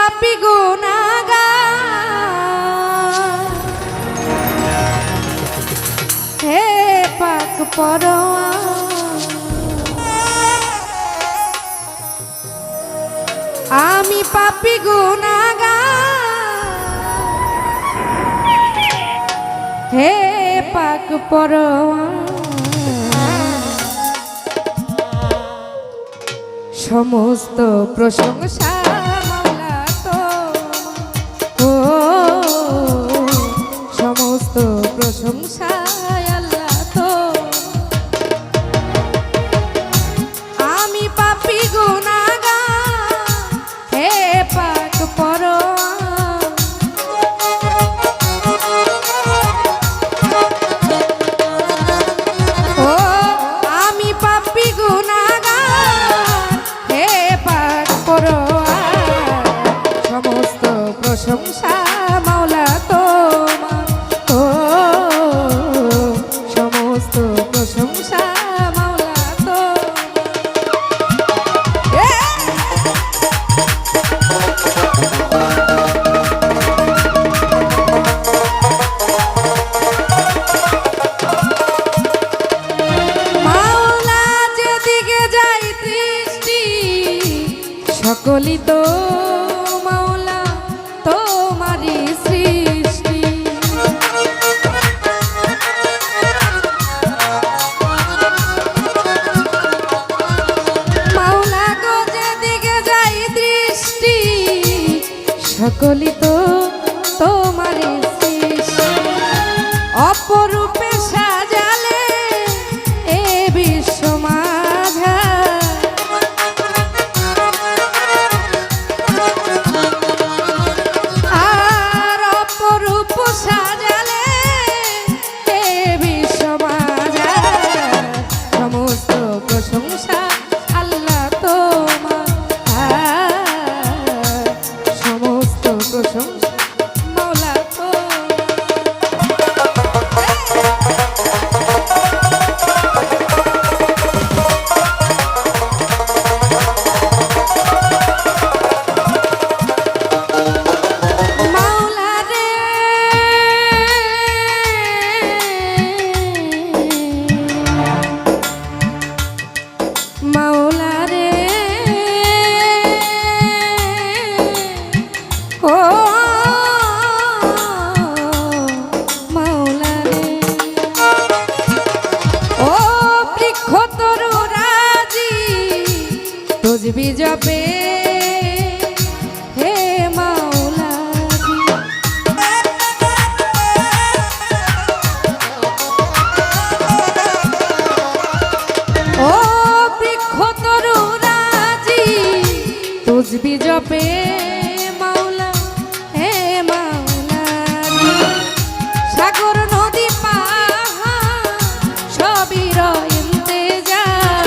পাপী গুনাহগার, হে পাক পরোয়ার, আমি পাপী গুনাহগার, হে পাক পরোয়ার, সমস্ত প্রশংসা মাওলা তোমার, ও সমস্ত প্রশংসা আল্লাহ তোমার, আমি পাপী গুনাহগার, হে পাক পরোয়ার, ও আমি পাপী গুনাহগার, হে পাক পরোয়ার, সমস্ত প্রশংসা মাওলা তোমার, ও সমস্ত প্রশংসা মাওলা তোমার। মাওলা যেদিকে যাই দৃষ্টি, সকলই তো মাওলা তোমারই সৃষ্টি, মাওলা গো যেদিকে যাই দৃষ্টি, সকলই তো তোমারই সৃষ্টি, অপরূপে সাজালে এ বিশ্ব মাঝার, আর অপরূপ সাজালে এ বিশ্ব মাঝার, সমস্ত প্রশংসা আল্লাহ তোমার, সমস্ত প্রশংসা মাওলা তোমার। মাওলা রে, মাওলা রে, ও মাওলা রে, ও বৃক্ষ তরু রাজি তসবিহ জপে, হে মাওলা জি, ও বৃক্ষ তরু রাজি তসবিহ জপে, মাওলা হে মাওলা জি, সাগর নদী পাহাড় সবই ইন্তেজার,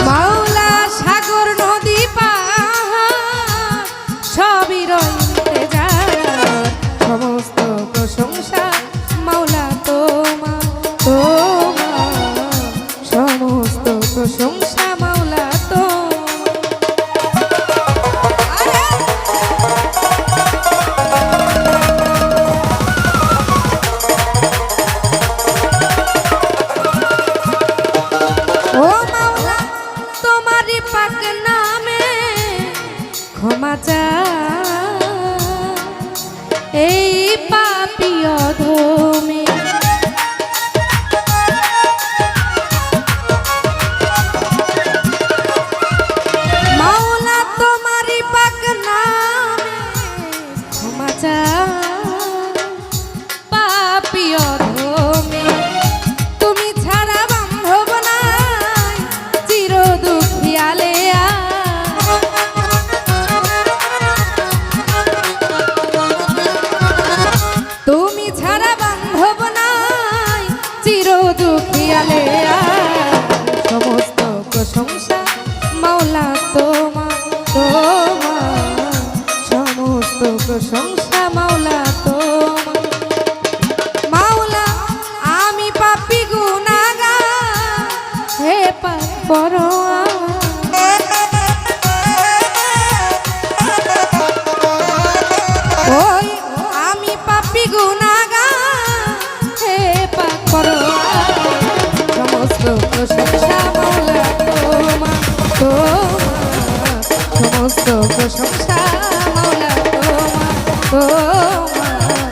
মাওলা সাগর নদী পাহাড় সবই ইন্তেজার, সমস্ত প্রশংসা মাওলা তোমার, তোমার সমস্ত প্রশংসা মাওলা তোমার। ও মাওলা তোমারই পাক নামে ক্ষমা চাই, এই পাপী অধমে, মাওলা তোমারই পাক নামে ক্ষমা চাই, পাপী অধমে, তুমি ছাড়া বান্ধব নাই চির দুঃখিয়ালে, তুমি ছাড়া বান্ধব নাই চির দুঃখিয়ালে, সমস্ত প্রশংসা মাওলা তোমার, তোমার সমস্ত প্রশংসা মাওলা তোমার। মাওলা আমি পাপী গুনাহগার, হে পাক পরোয়ার, প্রশংসা মাওলা তোমার,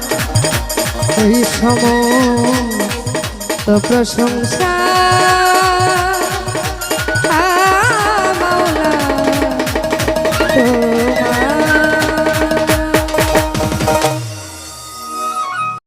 এই সমস্ত প্রশংসা